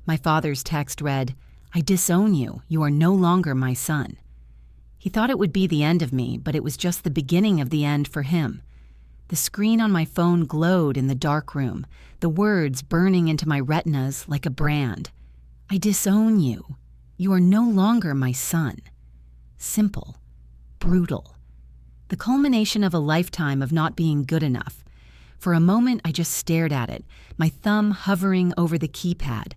My father's text read, "I disown you. You are no longer my son." He thought it would be the end of me, but it was just the beginning of the end for him. The screen on my phone glowed in the dark room, the words burning into my retinas like a brand. "I disown you. You are no longer my son." Simple. Brutal. The culmination of a lifetime of not being good enough. For a moment, I just stared at it, my thumb hovering over the keypad.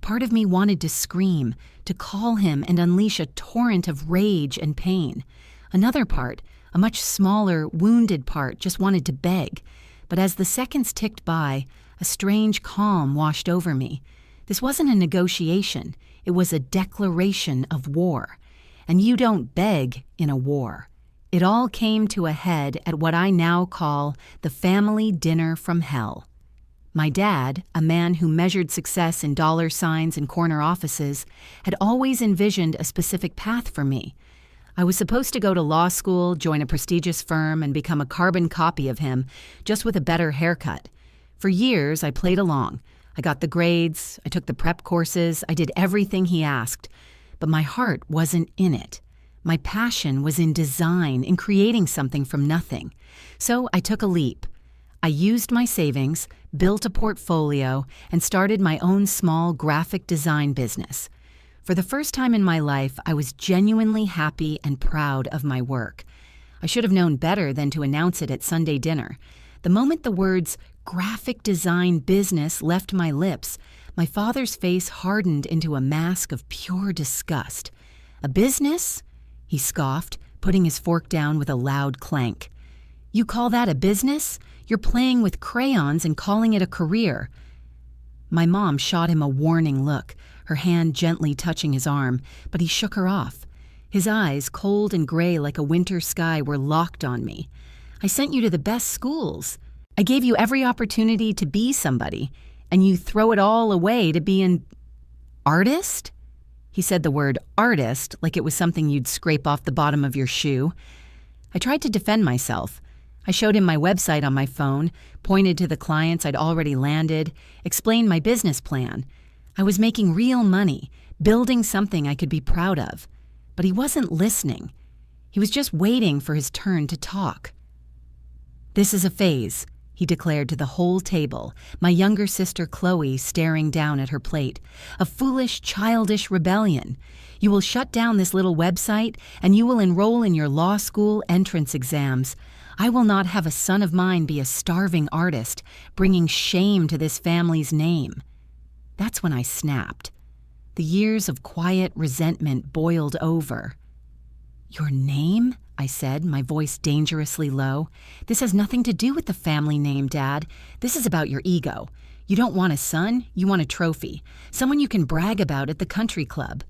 Part of me wanted to scream, to call him and unleash a torrent of rage and pain. Another part, a much smaller, wounded part, just wanted to beg. But as the seconds ticked by, a strange calm washed over me. This wasn't a negotiation. It was a declaration of war. And you don't beg in a war. It all came to a head at what I now call the family dinner from hell. My dad, a man who measured success in dollar signs and corner offices, had always envisioned a specific path for me. I was supposed to go to law school, join a prestigious firm, and become a carbon copy of him, just with a better haircut. For years, I played along. I got the grades, I took the prep courses, I did everything he asked. But my heart wasn't in it. My passion was in design, in creating something from nothing. So I took a leap. I used my savings, built a portfolio, and started my own small graphic design business. For the first time in my life, I was genuinely happy and proud of my work. I should have known better than to announce it at Sunday dinner. The moment the words graphic design business left my lips, my father's face hardened into a mask of pure disgust. "A business?" he scoffed, putting his fork down with a loud clank. "You call that a business? You're playing with crayons and calling it a career." My mom shot him a warning look, her hand gently touching his arm, but he shook her off. His eyes, cold and gray like a winter sky, were locked on me. "I sent you to the best schools. I gave you every opportunity to be somebody, and you throw it all away to be an artist?" He said the word artist like it was something you'd scrape off the bottom of your shoe. I tried to defend myself. I showed him my website on my phone, pointed to the clients I'd already landed, explained my business plan. I was making real money, building something I could be proud of. But he wasn't listening. He was just waiting for his turn to talk. "This is a phase," he declared to the whole table, my younger sister Chloe staring down at her plate. "A foolish, childish rebellion. You will shut down this little website, and you will enroll in your law school entrance exams. I will not have a son of mine be a starving artist, bringing shame to this family's name." That's when I snapped. The years of quiet resentment boiled over. "Your name?" I said, my voice dangerously low. "This has nothing to do with the family name, Dad. This is about your ego. You don't want a son, you want a trophy, someone you can brag about at the country club."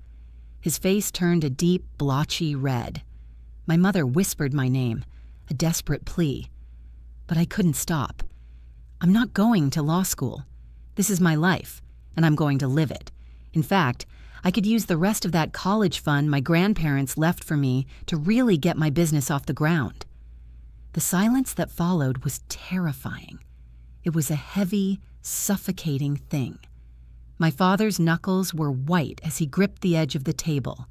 His face turned a deep, blotchy red. My mother whispered my name, a desperate plea. But I couldn't stop. "I'm not going to law school. This is my life, and I'm going to live it. In fact, I could use the rest of that college fund my grandparents left for me to really get my business off the ground." The silence that followed was terrifying. It was a heavy, suffocating thing. My father's knuckles were white as he gripped the edge of the table.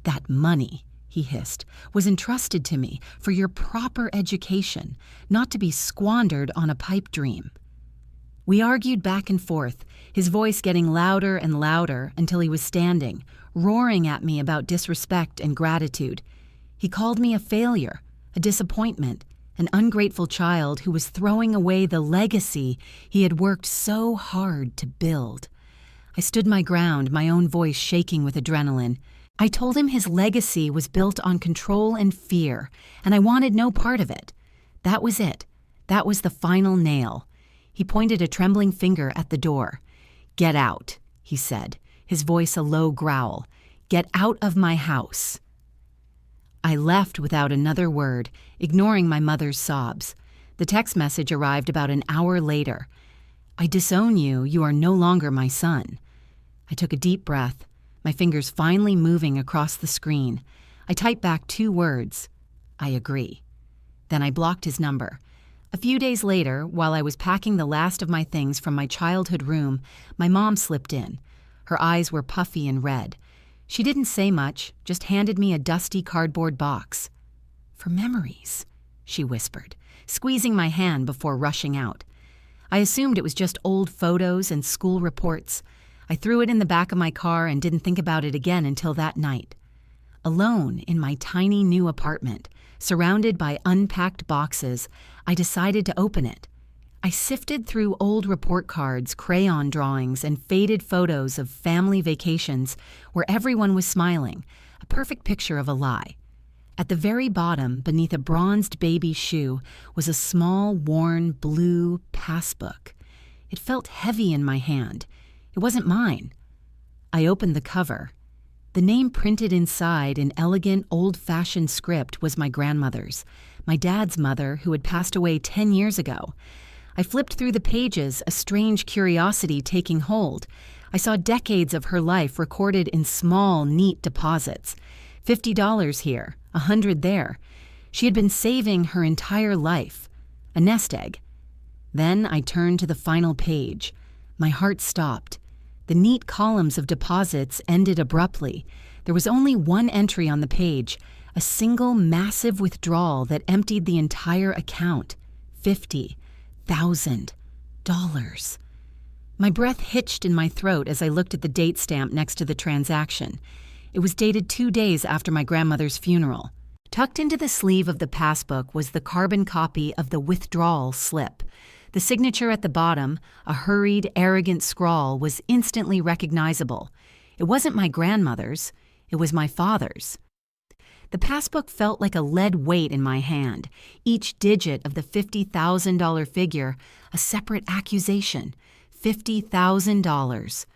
"That money," he hissed, "was entrusted to me for your proper education, not to be squandered on a pipe dream." We argued back and forth, his voice getting louder and louder until he was standing, roaring at me about disrespect and gratitude. He called me a failure, a disappointment, an ungrateful child who was throwing away the legacy he had worked so hard to build. I stood my ground, my own voice shaking with adrenaline. I told him his legacy was built on control and fear, and I wanted no part of it. That was it. That was the final nail. He pointed a trembling finger at the door. "Get out," he said, his voice a low growl. "Get out of my house." I left without another word, ignoring my mother's sobs. The text message arrived about an hour later. "I disown you. You are no longer my son." I took a deep breath, my fingers finally moving across the screen. I typed back 2 words. "I agree." Then I blocked his number. A few days later, while I was packing the last of my things from my childhood room, my mom slipped in, Her eyes were puffy and red. She didn't say much, just handed me a dusty cardboard box. "For memories," she whispered, squeezing my hand before rushing out. I assumed it was just old photos and school reports. I threw it in the back of my car and didn't think about it again until that night. Alone in my tiny new apartment, surrounded by unpacked boxes, I decided to open it. I sifted through old report cards, crayon drawings, and faded photos of family vacations where everyone was smiling, a perfect picture of a lie. At the very bottom, beneath a bronzed baby shoe, was a small, worn, blue passbook. It felt heavy in my hand. It wasn't mine. I opened the cover. The name printed inside in elegant, old-fashioned script was my grandmother's, my dad's mother, who had passed away 10 years ago. I flipped through the pages, a strange curiosity taking hold. I saw decades of her life recorded in small, neat deposits. $50 here, $100 there. She had been saving her entire life. A nest egg. Then I turned to the final page. My heart stopped. The neat columns of deposits ended abruptly. There was only one entry on the page, a single massive withdrawal that emptied the entire account. $50,000. My breath hitched in my throat as I looked at the date stamp next to the transaction. It was dated 2 days after my grandmother's funeral. Tucked into the sleeve of the passbook was the carbon copy of the withdrawal slip. The signature at the bottom, a hurried, arrogant scrawl, was instantly recognizable. It wasn't my grandmother's, it was my father's. The passbook felt like a lead weight in my hand, each digit of the $50,000 figure a separate accusation. $50,000.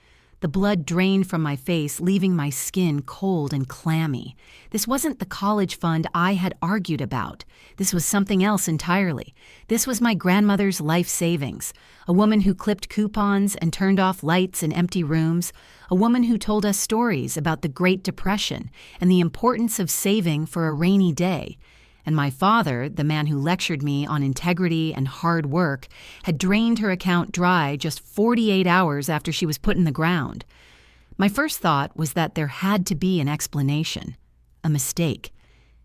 The blood drained from my face, leaving my skin cold and clammy. This wasn't the college fund I had argued about. This was something else entirely. This was my grandmother's life savings. A woman who clipped coupons and turned off lights in empty rooms. A woman who told us stories about the Great Depression and the importance of saving for a rainy day. And my father, the man who lectured me on integrity and hard work, had drained her account dry just 48 hours after she was put in the ground. My first thought was that there had to be an explanation, a mistake.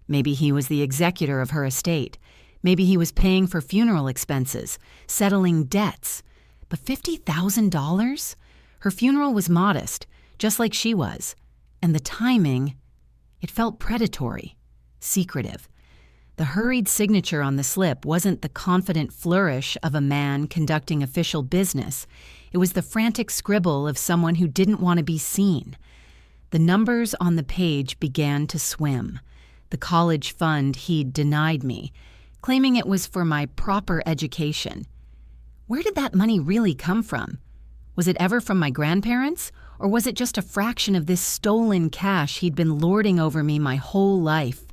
Maybe he was the executor of her estate. Maybe he was paying for funeral expenses, settling debts. But $50,000? Her funeral was modest, just like she was. And the timing, it felt predatory, secretive. The hurried signature on the slip wasn't the confident flourish of a man conducting official business. It was the frantic scribble of someone who didn't want to be seen. The numbers on the page began to swim. The college fund he'd denied me, claiming it was for my proper education. Where did that money really come from? Was it ever from my grandparents, or was it just a fraction of this stolen cash he'd been lording over me my whole life?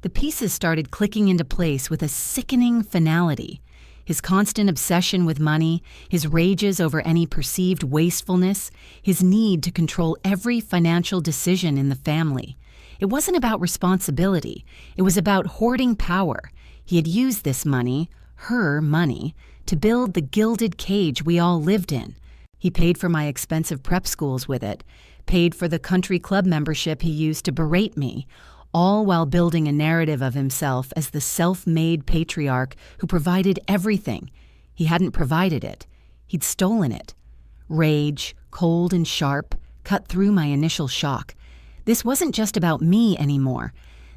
The pieces started clicking into place with a sickening finality. His constant obsession with money, his rages over any perceived wastefulness, his need to control every financial decision in the family. It wasn't about responsibility. It was about hoarding power. He had used this money, her money, to build the gilded cage we all lived in. He paid for my expensive prep schools with it, paid for the country club membership he used to berate me, all while building a narrative of himself as the self-made patriarch who provided everything. He hadn't provided it. He'd stolen it. Rage, cold and sharp, cut through my initial shock. This wasn't just about me anymore.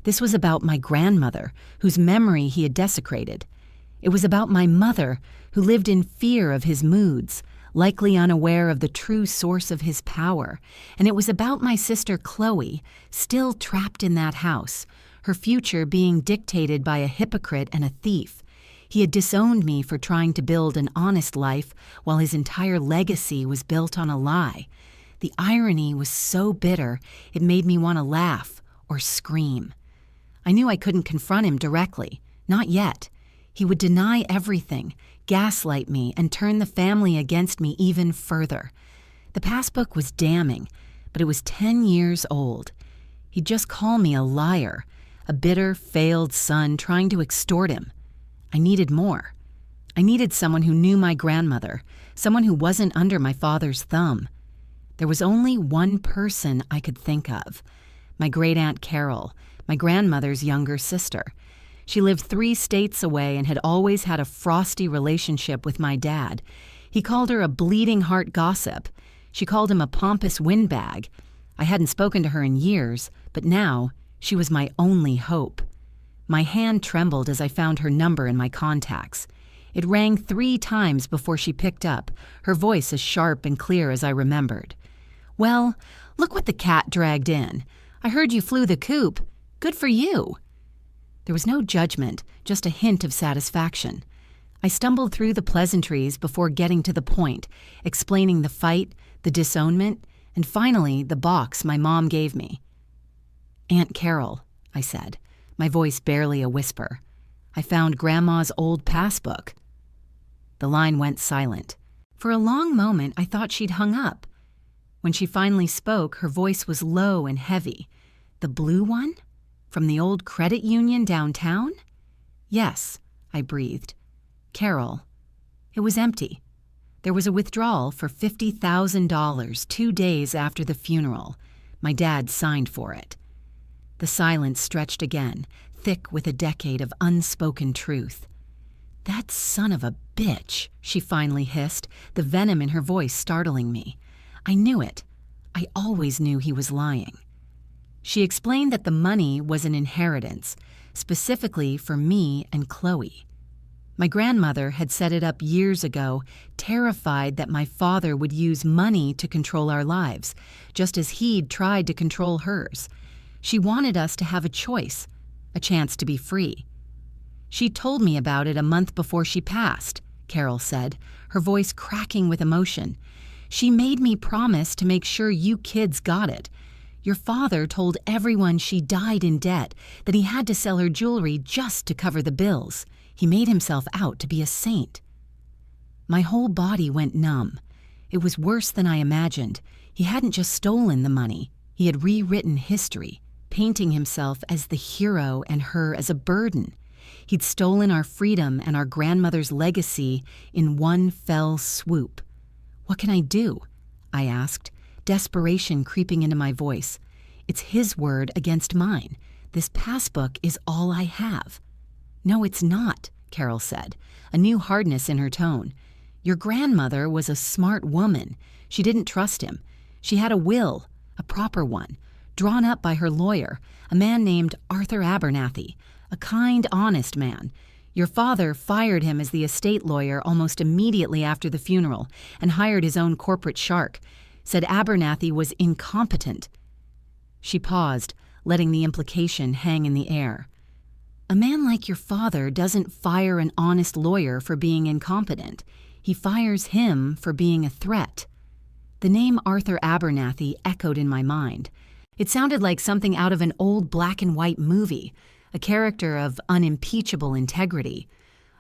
This was about my grandmother, whose memory he had desecrated. It was about my mother, who lived in fear of his moods, likely unaware of the true source of his power. And it was about my sister Chloe, still trapped in that house, her future being dictated by a hypocrite and a thief. He had disowned me for trying to build an honest life while his entire legacy was built on a lie. The irony was so bitter, it made me want to laugh or scream. I knew I couldn't confront him directly, not yet. He would deny everything, gaslight me, and turn the family against me even further. The passbook was damning, but it was 10 years old. He'd just call me a liar, a bitter, failed son trying to extort him. I needed more. I needed someone who knew my grandmother, someone who wasn't under my father's thumb. There was only one person I could think of, my great-aunt Carol, my grandmother's younger sister. She lived 3 states away and had always had a frosty relationship with my dad. He called her a bleeding heart gossip. She called him a pompous windbag. I hadn't spoken to her in years, but now she was my only hope. My hand trembled as I found her number in my contacts. It rang 3 times before she picked up, her voice as sharp and clear as I remembered. "Well, look what the cat dragged in. I heard you flew the coop. Good for you." There was no judgment, just a hint of satisfaction. I stumbled through the pleasantries before getting to the point, explaining the fight, the disownment, and finally the box my mom gave me. "Aunt Carol," I said, my voice barely a whisper. "I found Grandma's old passbook." The line went silent. For a long moment, I thought she'd hung up. When she finally spoke, her voice was low and heavy. "The blue one? From the old credit union downtown?" "Yes," I breathed. "Carol." It was empty. There was a withdrawal for $50,000 2 days after the funeral. My dad signed for it. The silence stretched again, thick with a decade of unspoken truth. "That son of a bitch," she finally hissed, the venom in her voice startling me. I knew it. I always knew he was lying. She explained that the money was an inheritance, specifically for me and Chloe. My grandmother had set it up years ago, terrified that my father would use money to control our lives, just as he'd tried to control hers. She wanted us to have a choice, a chance to be free. "She told me about it a month before she passed," Carol said, her voice cracking with emotion. "She made me promise to make sure you kids got it. Your father told everyone she died in debt, that he had to sell her jewelry just to cover the bills. He made himself out to be a saint." My whole body went numb. It was worse than I imagined. He hadn't just stolen the money. He had rewritten history, painting himself as the hero and her as a burden. He'd stolen our freedom and our grandmother's legacy in one fell swoop. "What can I do?" I asked, desperation creeping into my voice. "It's his word against mine. This passbook is all I have." "No, it's not," Carol said, a new hardness in her tone. "Your grandmother was a smart woman. She didn't trust him. She had a will, a proper one, drawn up by her lawyer, a man named Arthur Abernathy, a kind, honest man. Your father fired him as the estate lawyer almost immediately after the funeral and hired his own corporate shark, said Abernathy was incompetent." She paused, letting the implication hang in the air. "A man like your father doesn't fire an honest lawyer for being incompetent. He fires him for being a threat." The name Arthur Abernathy echoed in my mind. It sounded like something out of an old black-and-white movie, a character of unimpeachable integrity.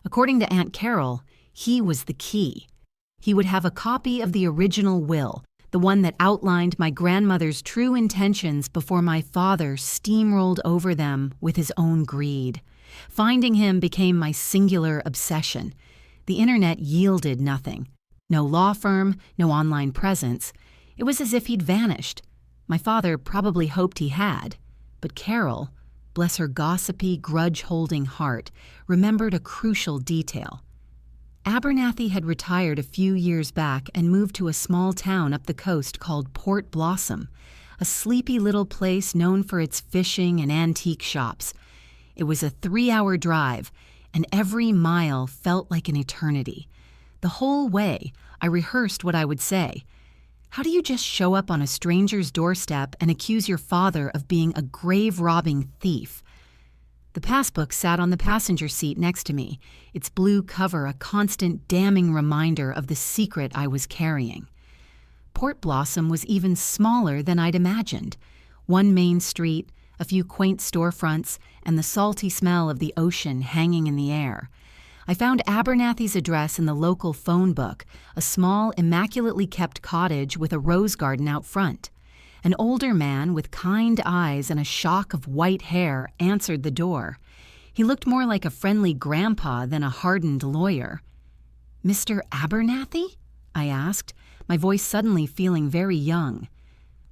According to Aunt Carol, he was the key. He would have a copy of the original will, the one that outlined my grandmother's true intentions before my father steamrolled over them with his own greed. Finding him became my singular obsession. The internet yielded nothing. No law firm, no online presence. It was as if he'd vanished. My father probably hoped he had. But Carol, bless her gossipy, grudge-holding heart, remembered a crucial detail. Abernathy had retired a few years back and moved to a small town up the coast called Port Blossom, a sleepy little place known for its fishing and antique shops. It was a 3-hour drive, and every mile felt like an eternity. The whole way, I rehearsed what I would say. How do you just show up on a stranger's doorstep and accuse your father of being a grave-robbing thief? The passbook sat on the passenger seat next to me, its blue cover a constant damning reminder of the secret I was carrying. Port Blossom was even smaller than I'd imagined. One main street, a few quaint storefronts, and the salty smell of the ocean hanging in the air. I found Abernathy's address in the local phone book, a small, immaculately kept cottage with a rose garden out front. An older man with kind eyes and a shock of white hair answered the door. He looked more like a friendly grandpa than a hardened lawyer. "Mr. Abernathy?" I asked, my voice suddenly feeling very young.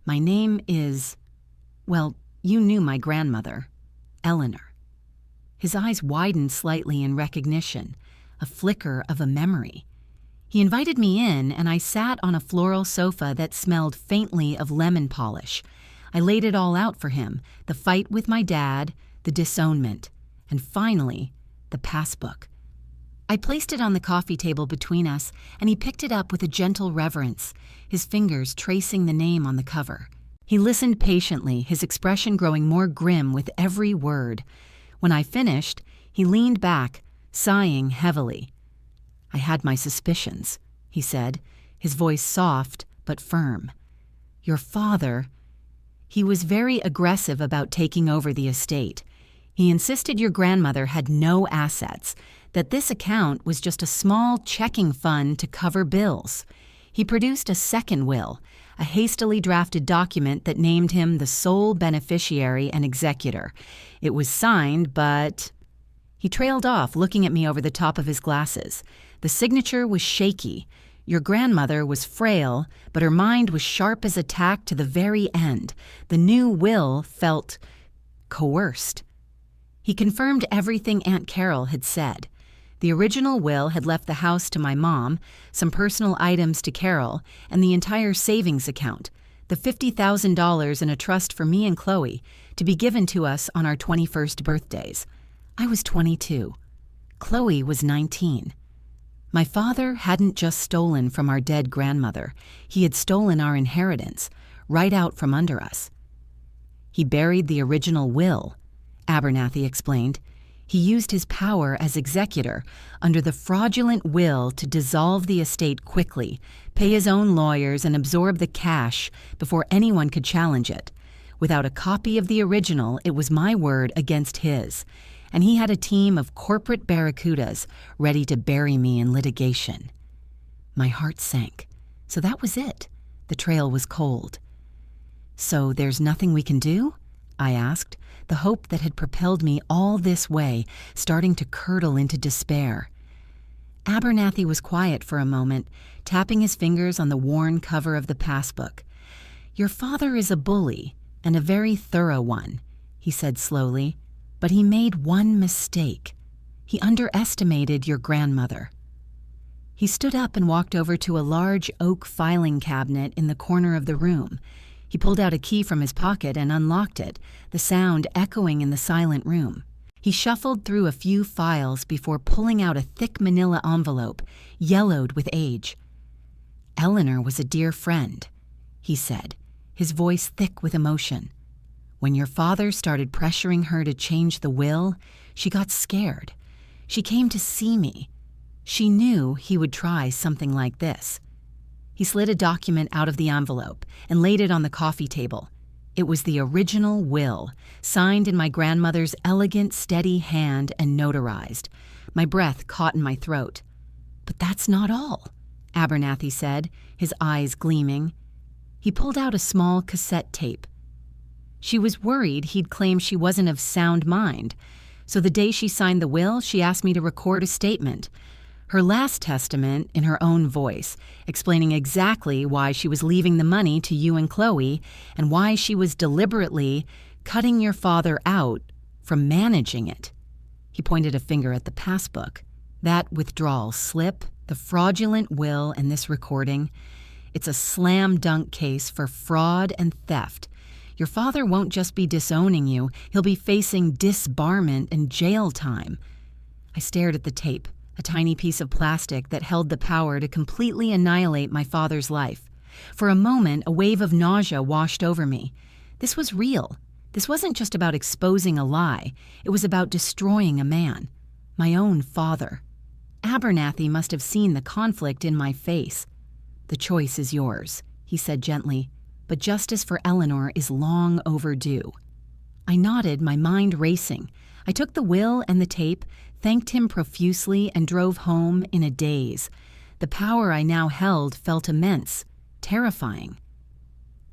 "My name is, well, you knew my grandmother, Eleanor." His eyes widened slightly in recognition, a flicker of a memory. He invited me in, and I sat on a floral sofa that smelled faintly of lemon polish. I laid it all out for him, the fight with my dad, the disownment, and finally, the passbook. I placed it on the coffee table between us, and he picked it up with a gentle reverence, his fingers tracing the name on the cover. He listened patiently, his expression growing more grim with every word. When I finished, he leaned back, sighing heavily. "I had my suspicions," he said, his voice soft but firm. "Your father, he was very aggressive about taking over the estate. He insisted your grandmother had no assets, that this account was just a small checking fund to cover bills. He produced a second will, a hastily drafted document that named him the sole beneficiary and executor. It was signed, but—" He trailed off, looking at me over the top of his glasses. "The signature was shaky. Your grandmother was frail, but her mind was sharp as a tack to the very end. The new will felt coerced." He confirmed everything Aunt Carol had said. The original will had left the house to my mom, some personal items to Carol, and the entire savings account, the $50,000 in a trust for me and Chloe, to be given to us on our 21st birthdays. I was 22. Chloe was 19. My father hadn't just stolen from our dead grandmother. He had stolen our inheritance, right out from under us. "He buried the original will," Abernathy explained. "He used his power as executor under the fraudulent will to dissolve the estate quickly, pay his own lawyers, and absorb the cash before anyone could challenge it. Without a copy of the original, it was my word against his, and he had a team of corporate barracudas ready to bury me in litigation." My heart sank. So that was it. The trail was cold. "So there's nothing we can do?" I asked, the hope that had propelled me all this way starting to curdle into despair. Abernathy was quiet for a moment, tapping his fingers on the worn cover of the passbook. "Your father is a bully, and a very thorough one," he said slowly, "but he made one mistake. He underestimated your grandmother." He stood up and walked over to a large oak filing cabinet in the corner of the room. He pulled out a key from his pocket and unlocked it, the sound echoing in the silent room. He shuffled through a few files before pulling out a thick manila envelope, yellowed with age. "Eleanor was a dear friend," he said, his voice thick with emotion. "When your father started pressuring her to change the will, she got scared. She came to see me. She knew he would try something like this." He slid a document out of the envelope and laid it on the coffee table. It was the original will, signed in my grandmother's elegant, steady hand and notarized. My breath caught in my throat. "But that's not all," Abernathy said, his eyes gleaming. He pulled out a small cassette tape. "She was worried he'd claim she wasn't of sound mind, so the day she signed the will, she asked me to record a statement. Her last testament, in her own voice, explaining exactly why she was leaving the money to you and Chloe, and why she was deliberately cutting your father out from managing it." He pointed a finger at the passbook. "That withdrawal slip, the fraudulent will, and this recording, it's a slam-dunk case for fraud and theft. Your father won't just be disowning you, he'll be facing disbarment and jail time." I stared at the tape, a tiny piece of plastic that held the power to completely annihilate my father's life. For a moment, a wave of nausea washed over me. This was real. This wasn't just about exposing a lie. It was about destroying a man. My own father. Abernathy must have seen the conflict in my face. "The choice is yours," he said gently, "but justice for Eleanor is long overdue." I nodded, my mind racing. I took the will and the tape, thanked him profusely, and drove home in a daze. The power I now held felt immense, terrifying.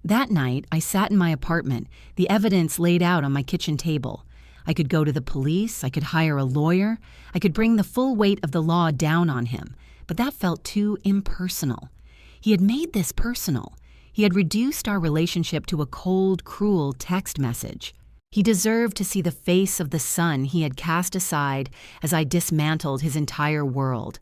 That night, I sat in my apartment, the evidence laid out on my kitchen table. I could go to the police, I could hire a lawyer, I could bring the full weight of the law down on him, but that felt too impersonal. He had made this personal. He had reduced our relationship to a cold, cruel text message. He deserved to see the face of the son he had cast aside as I dismantled his entire world.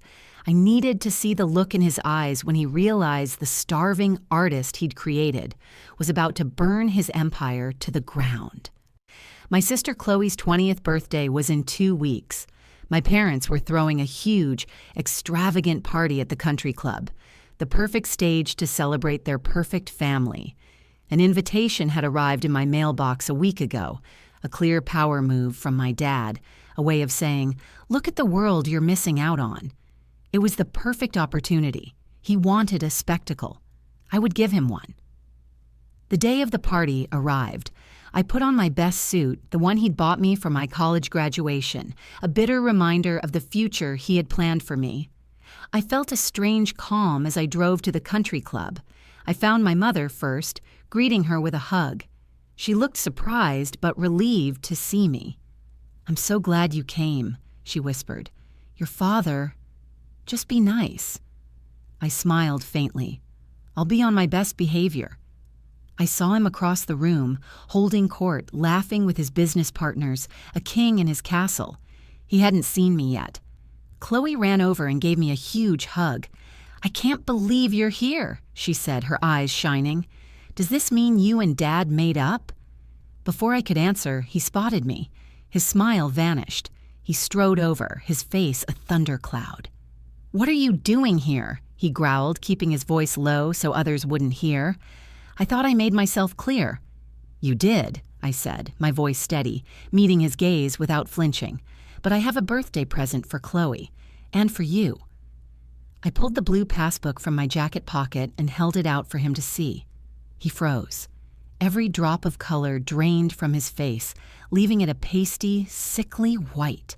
I needed to see the look in his eyes when he realized the starving artist he'd created was about to burn his empire to the ground. My sister Chloe's 20th birthday was in 2 weeks. My parents were throwing a huge, extravagant party at the country club, the perfect stage to celebrate their perfect family. An invitation had arrived in my mailbox a week ago, a clear power move from my dad, a way of saying, "Look at the world you're missing out on." It was the perfect opportunity. He wanted a spectacle. I would give him one. The day of the party arrived. I put on my best suit, the one he'd bought me for my college graduation, a bitter reminder of the future he had planned for me. I felt a strange calm as I drove to the country club. I found my mother first, greeting her with a hug. She looked surprised but relieved to see me. "I'm so glad you came," she whispered. "Your father... Just be nice." I smiled faintly. "I'll be on my best behavior." I saw him across the room, holding court, laughing with his business partners, a king in his castle. He hadn't seen me yet. Chloe ran over and gave me a huge hug. "I can't believe you're here," she said, her eyes shining. "Does this mean you and Dad made up?" Before I could answer, he spotted me. His smile vanished. He strode over, his face a thundercloud. "What are you doing here?" he growled, keeping his voice low so others wouldn't hear. I thought I made myself clear. "You did," I said, my voice steady, meeting his gaze without flinching. "But I have a birthday present for Chloe, and for you." I pulled the blue passbook from my jacket pocket and held it out for him to see. He froze. Every drop of color drained from his face, leaving it a pasty, sickly white.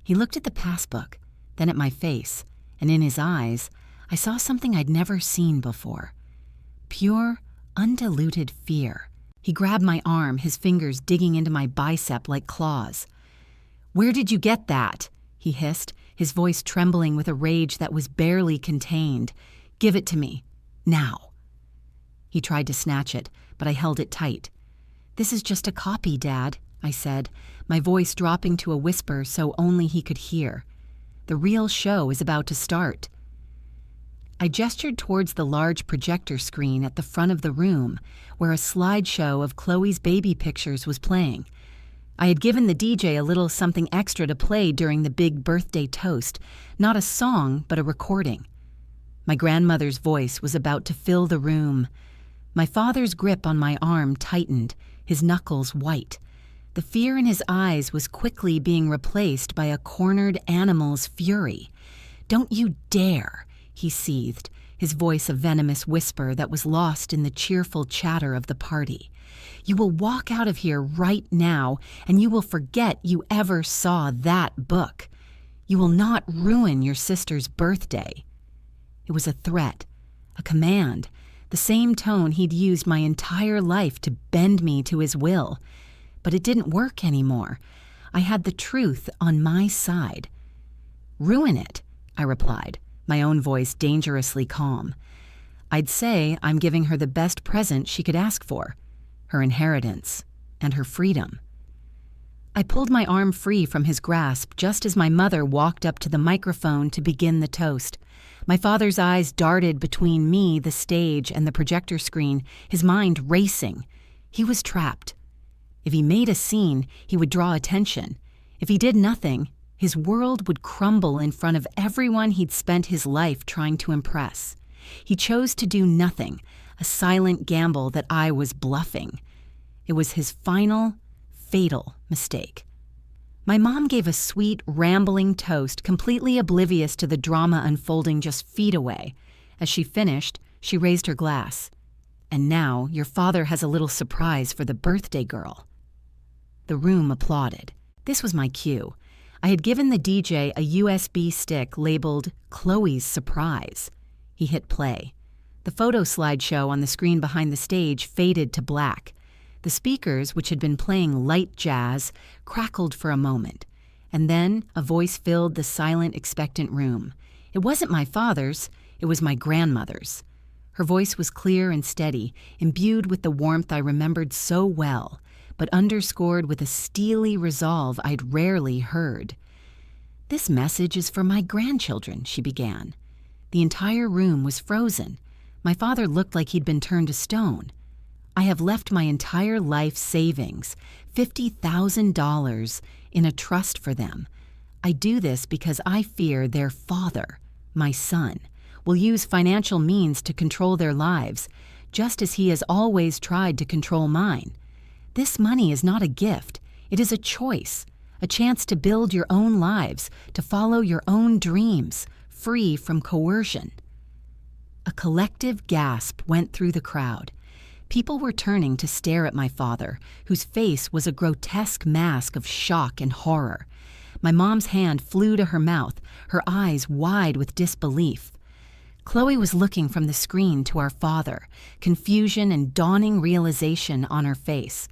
He looked at the passbook, then at my face, and in his eyes, I saw something I'd never seen before. Pure, undiluted fear. He grabbed my arm, his fingers digging into my bicep like claws. "Where did you get that?" he hissed, his voice trembling with a rage that was barely contained. "Give it to me. Now." He tried to snatch it, but I held it tight. "This is just a copy, Dad," I said, my voice dropping to a whisper so only he could hear. "The real show is about to start." I gestured towards the large projector screen at the front of the room, where a slideshow of Chloe's baby pictures was playing. I had given the DJ a little something extra to play during the big birthday toast, not a song, but a recording. My grandmother's voice was about to fill the room. My father's grip on my arm tightened, his knuckles white. The fear in his eyes was quickly being replaced by a cornered animal's fury. "Don't you dare!" he seethed, his voice a venomous whisper that was lost in the cheerful chatter of the party. "You will walk out of here right now, and you will forget you ever saw that book. You will not ruin your sister's birthday." It was a threat, a command, the same tone he'd used my entire life to bend me to his will. But it didn't work anymore. I had the truth on my side. "Ruin it," I replied, my own voice dangerously calm. "I'd say I'm giving her the best present she could ask for, her inheritance and her freedom." I pulled my arm free from his grasp just as my mother walked up to the microphone to begin the toast. My father's eyes darted between me, the stage, and the projector screen, his mind racing. He was trapped. If he made a scene, he would draw attention. If he did nothing, his world would crumble in front of everyone he'd spent his life trying to impress. He chose to do nothing, a silent gamble that I was bluffing. It was his final, fatal mistake. My mom gave a sweet, rambling toast, completely oblivious to the drama unfolding just feet away. As she finished, she raised her glass. "And now your father has a little surprise for the birthday girl." The room applauded. This was my cue. I had given the DJ a USB stick labeled Chloe's Surprise. He hit play. The photo slideshow on the screen behind the stage faded to black. The speakers, which had been playing light jazz, crackled for a moment. And then a voice filled the silent, expectant room. It wasn't my father's. It was my grandmother's. Her voice was clear and steady, imbued with the warmth I remembered so well, but underscored with a steely resolve I'd rarely heard. "This message is for my grandchildren," she began. The entire room was frozen. My father looked like he'd been turned to stone. "I have left my entire life savings, $50,000, in a trust for them. I do this because I fear their father, my son, will use financial means to control their lives, just as he has always tried to control mine. This money is not a gift. It is a choice, a chance to build your own lives, to follow your own dreams, free from coercion." A collective gasp went through the crowd. People were turning to stare at my father, whose face was a grotesque mask of shock and horror. My mom's hand flew to her mouth, her eyes wide with disbelief. Chloe was looking from the screen to our father, confusion and dawning realization on her face.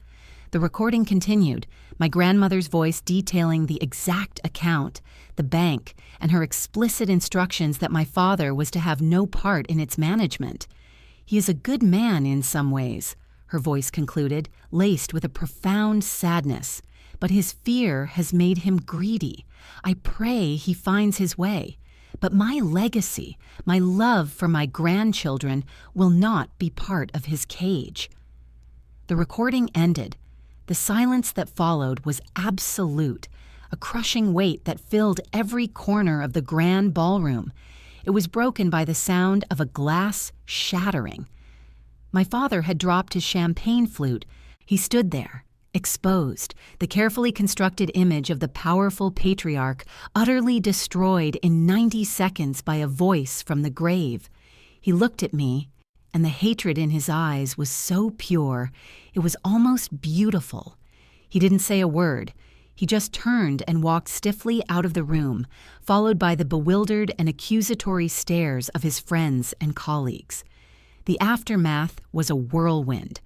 The recording continued, my grandmother's voice detailing the exact account, the bank, and her explicit instructions that my father was to have no part in its management. "He is a good man in some ways," her voice concluded, laced with a profound sadness. "But his fear has made him greedy. I pray he finds his way. But my legacy, my love for my grandchildren, will not be part of his cage." The recording ended. The silence that followed was absolute, a crushing weight that filled every corner of the grand ballroom. It was broken by the sound of a glass shattering. My father had dropped his champagne flute. He stood there, exposed, the carefully constructed image of the powerful patriarch utterly destroyed in 90 seconds by a voice from the grave. He looked at me, and the hatred in his eyes was so pure, it was almost beautiful. He didn't say a word. He just turned and walked stiffly out of the room, followed by the bewildered and accusatory stares of his friends and colleagues. The aftermath was a whirlwind.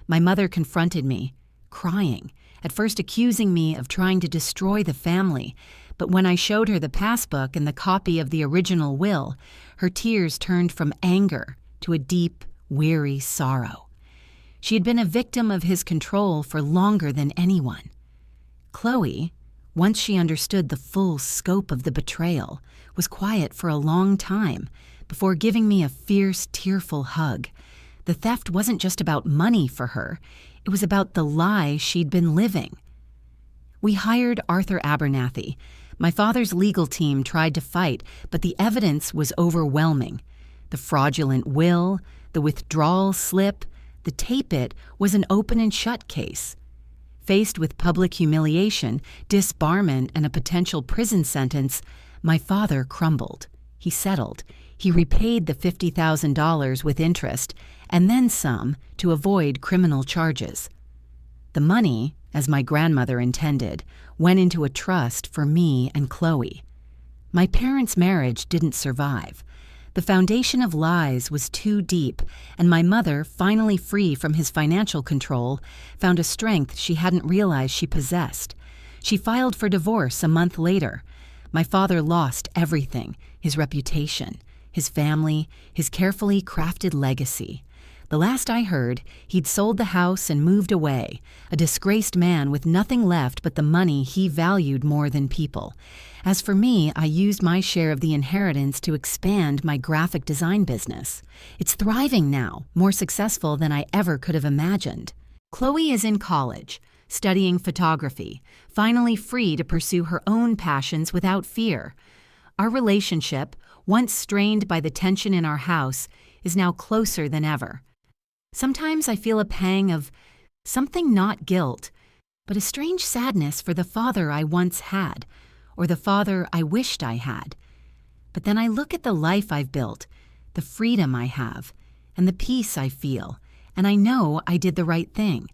My mother confronted me, crying, at first accusing me of trying to destroy the family, but when I showed her the passbook and the copy of the original will, her tears turned from anger to a deep, weary sorrow. She had been a victim of his control for longer than anyone. Chloe, once she understood the full scope of the betrayal, was quiet for a long time before giving me a fierce, tearful hug. The theft wasn't just about money for her, it was about the lie she'd been living. We hired Arthur Abernathy. My father's legal team tried to fight, but the evidence was overwhelming. The fraudulent will, the withdrawal slip, the tape-it was an open and shut case. Faced with public humiliation, disbarment, and a potential prison sentence, my father crumbled. He settled. He repaid the $50,000 with interest, and then some, to avoid criminal charges. The money, as my grandmother intended, went into a trust for me and Chloe. My parents' marriage didn't survive. The foundation of lies was too deep, and my mother, finally free from his financial control, found a strength she hadn't realized she possessed. She filed for divorce a month later. My father lost everything, his reputation, his family, his carefully crafted legacy. The last I heard, he'd sold the house and moved away, a disgraced man with nothing left but the money he valued more than people. As for me, I used my share of the inheritance to expand my graphic design business. It's thriving now, more successful than I ever could have imagined. Chloe is in college, studying photography, finally free to pursue her own passions without fear. Our relationship, once strained by the tension in our house, is now closer than ever. Sometimes I feel a pang of something not guilt, but a strange sadness for the father I once had, or the father I wished I had. But then I look at the life I've built, the freedom I have, and the peace I feel, and I know I did the right thing.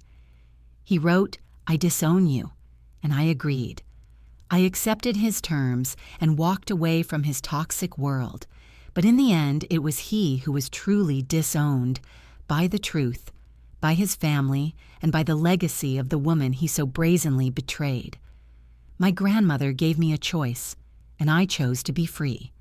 He wrote, "I disown you," and I agreed. I accepted his terms and walked away from his toxic world. But in the end, it was he who was truly disowned by the truth, by his family, and by the legacy of the woman he so brazenly betrayed. My grandmother gave me a choice, and I chose to be free.